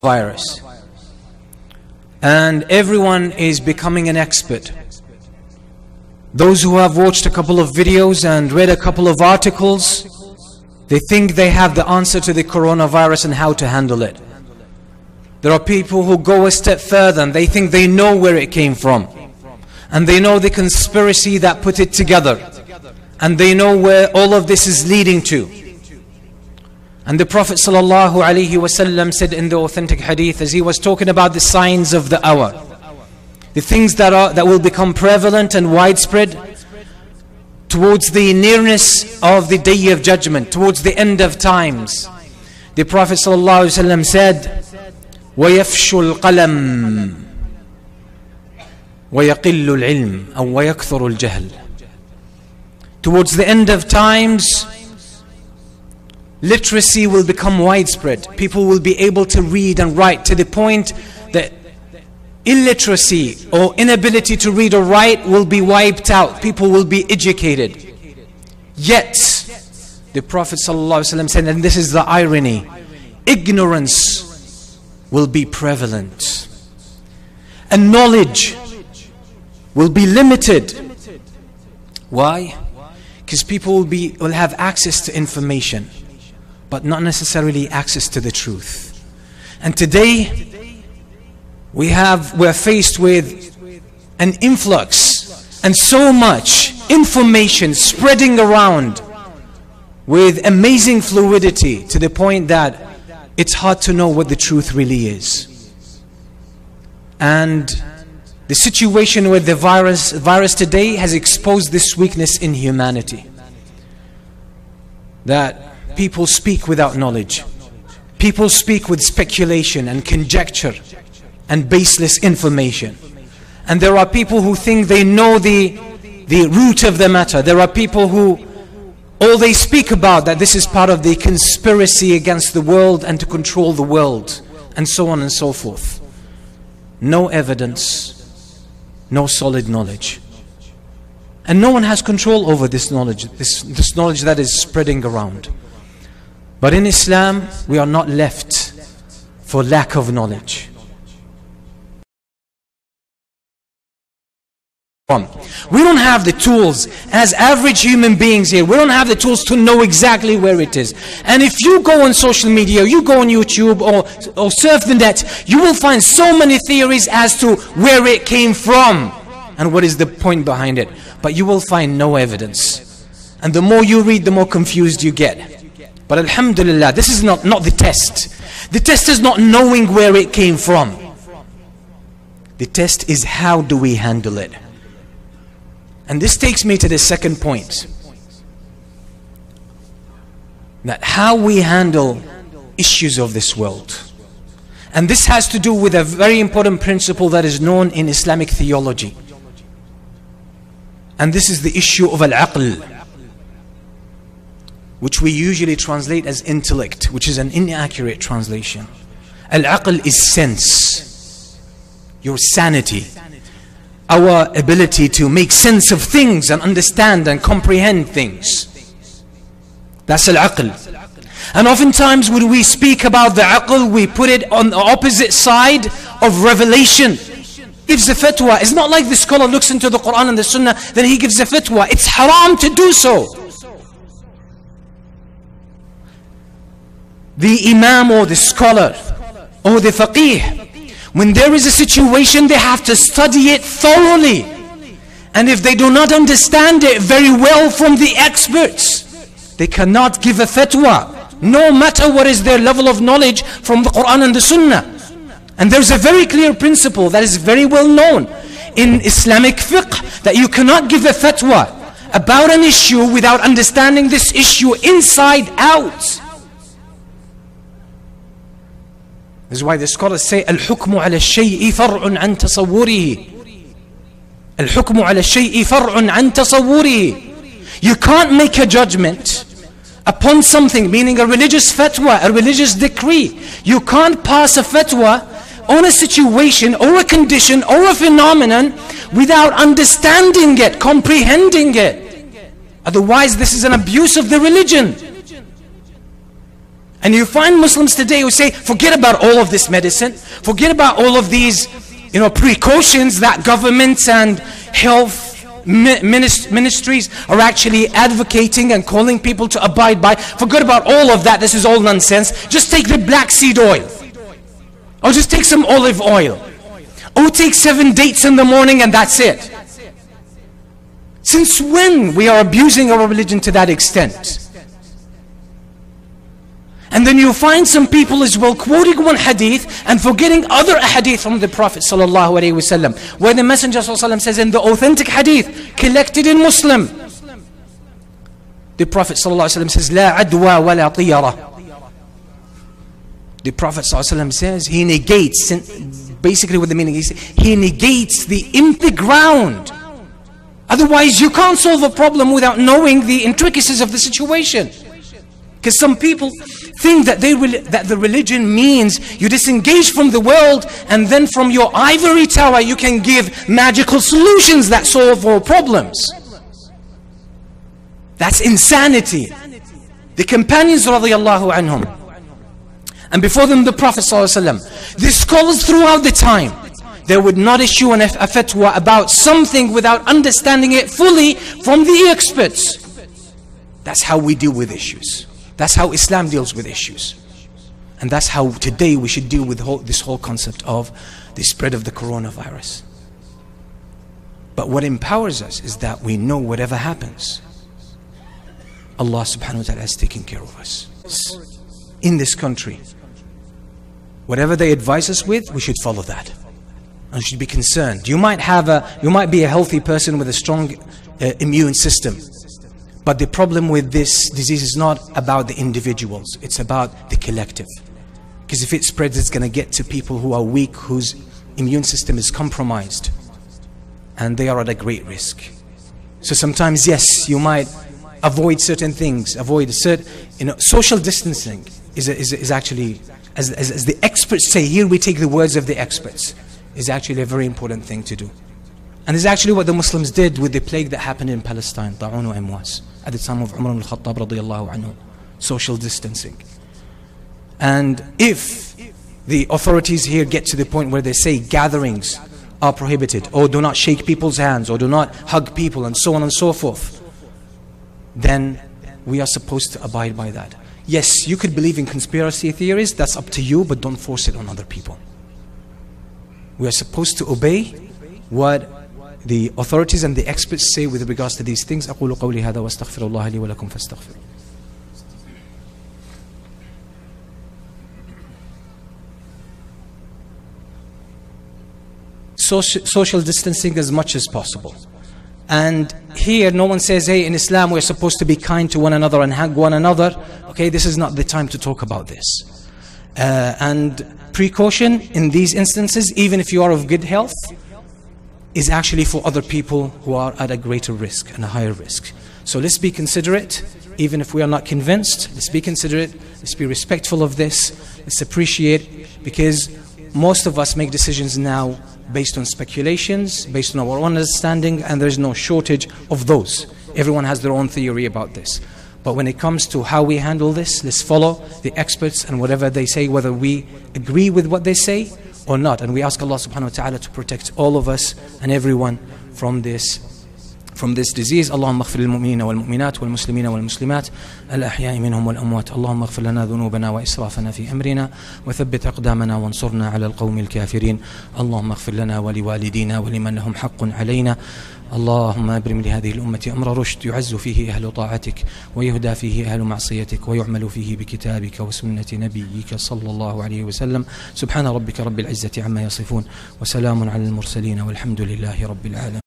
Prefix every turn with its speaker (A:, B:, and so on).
A: virus, and everyone is becoming an expert. Those who have watched a couple of videos and read a couple of articles, they think they have the answer to the coronavirus and how to handle it. There are people who go a step further and they think they know where it came from, and they know the conspiracy that put it together, and they know where all of this is leading to. And the Prophet ﷺ said in the authentic hadith, as he was talking about the signs of the hour, the things that will become prevalent and widespread towards the nearness of the day of judgment, towards the end of times. The Prophet ﷺ said, وَيَفْشُ الْقَلَمْ وَيَقِلُّ الْعِلْمِ أو وَيَكْثُرُ الْجَهْلِ. Towards the end of times, literacy will become widespread. People will be able to read and write to the point that illiteracy or inability to read or write will be wiped out. People will be educated. Yet, the Prophet ﷺ said, and this is the irony, ignorance will be prevalent. And knowledge will be limited. Why? Because people will have access to information, but not necessarily access to the truth. And today we're faced with an influx and so much information spreading around with amazing fluidity, to the point that it's hard to know what the truth really is. And the situation with the virus today has exposed this weakness in humanity, that people speak without knowledge. People speak with speculation and conjecture and baseless information. And there are people who think they know the root of the matter. There are people who all they speak about, that this is part of the conspiracy against the world and to control the world, and so on and so forth. No evidence, no solid knowledge. And no one has control over this knowledge, this knowledge that is spreading around. But in Islam, we are not left for lack of knowledge. We don't have the tools, as average human beings here, we don't have the tools to know exactly where it is. And if you go on social media, you go on YouTube or surf the net, you will find so many theories as to where it came from and what is the point behind it. But you will find no evidence. And the more you read, the more confused you get. But alhamdulillah, this is not the test. The test is not knowing where it came from. The test is how do we handle it. And this takes me to the second point, that how we handle issues of this world. And this has to do with a very important principle that is known in Islamic theology. And this is the issue of al-aql, which we usually translate as intellect, which is an inaccurate translation. Al-aql is sense, your sanity, our ability to make sense of things and understand and comprehend things. That's al-aql. And oftentimes when we speak about the aql, we put it on the opposite side of revelation. Gives a fatwa. It's not like the scholar looks into the Quran and the Sunnah, then he gives a fatwa. It's haram to do so. The imam or the scholar or the faqih, when there is a situation, they have to study it thoroughly. And if they do not understand it very well from the experts, they cannot give a fatwa, no matter what is their level of knowledge from the Quran and the Sunnah. And there's a very clear principle that is very well known in Islamic fiqh, that you cannot give a fatwa about an issue without understanding this issue inside out. This is why the scholars say, Al-hukmu ala shay'i far'un an tasawwurihi. Al-hukmu ala shay'i far'un an tasawwurihi. You can't make a judgment upon something, meaning a religious fatwa, a religious decree. You can't pass a fatwa on a situation or a condition or a phenomenon without understanding it, comprehending it. Otherwise, this is an abuse of the religion. And you find Muslims today who say, forget about all of this medicine, forget about all of these precautions that governments and health ministries are actually advocating and calling people to abide by. Forget about all of that, this is all nonsense. Just take the black seed oil, or just take some olive oil, or take 7 dates in the morning and that's it. Since when we are abusing our religion to that extent? And then you find some people as well quoting one hadith and forgetting other hadith from the Prophet ﷺ, where the Messenger ﷺ says in the authentic hadith collected in Muslim, the Prophet ﷺ says, "La adwa wa la tiyara." The Prophet ﷺ says, he negates, basically what the meaning is, he negates the empty ground. Otherwise you can't solve a problem without knowing the intricacies of the situation. Because some people think that the religion means you disengage from the world and then from your ivory tower you can give magical solutions that solve all problems. That's insanity. The companions radiallahu anhum, and before them the Prophet ﷺ, the scholars throughout the time, they would not issue a fatwa about something without understanding it fully from the experts. That's how we deal with issues. That's how Islam deals with issues. And that's how today we should deal with this whole concept of the spread of the coronavirus. But what empowers us is that we know whatever happens, Allah subhanahu wa ta'ala is taking care of us. In this country, whatever they advise us with, we should follow that. And we should be concerned. You might be a healthy person with a strong immune system. But the problem with this disease is not about the individuals, it's about the collective. Because if it spreads, it's going to get to people who are weak, whose immune system is compromised. And they are at a great risk. So sometimes, yes, you might avoid certain things, social distancing is actually, as the experts say, here we take the words of the experts, is actually a very important thing to do. And this is actually what the Muslims did with the plague that happened in Palestine, Ta'un wa Amwas, at the time of Umar al-Khattab radiyallahu anhu, social distancing. And if the authorities here get to the point where they say gatherings are prohibited, or do not shake people's hands, or do not hug people, and so on and so forth, then we are supposed to abide by that. Yes, you could believe in conspiracy theories, that's up to you, but don't force it on other people. We are supposed to obey what the authorities and the experts say with regards to these things. أقول قولي هذا واستغفر الله لي ولكم فاستغفروا. Social distancing as much as possible. And here no one says, hey, in Islam we're supposed to be kind to one another and hug one another. Okay, this is not the time to talk about this. And precaution in these instances, even if you are of good health, is actually for other people who are at a greater risk and a higher risk. So let's be considerate, even if we are not convinced. Let's be considerate, let's be respectful of this, let's appreciate, because most of us make decisions now based on speculations, based on our own understanding, and there's no shortage of those. Everyone has their own theory about this. But when it comes to how we handle this, let's follow the experts and whatever they say, whether we agree with what they say or not. And we ask Allah subhanahu wa ta'ala to protect all of us and everyone from this disease. اللهم اغفر للمؤمنين والمؤمنات والمسلمين والمسلمات الأحياء منهم والأموات. اللهم اغفر لنا ذنوبنا وإسرافنا في أمرنا وثبت أقدامنا وانصرنا على القوم الكافرين. اللهم اغفر لنا ولوالدينا ولمن لهم حق علينا. اللهم أبرم لهذه الأمة أمر رشد يعز فيه أهل طاعتك ويهدى فيه أهل معصيتك ويعمل فيه بكتابك وسنة نبيك صلى الله عليه وسلم. سبحان ربك رب العزة عما يصفون وسلام على المرسلين والحمد لله رب العالمين.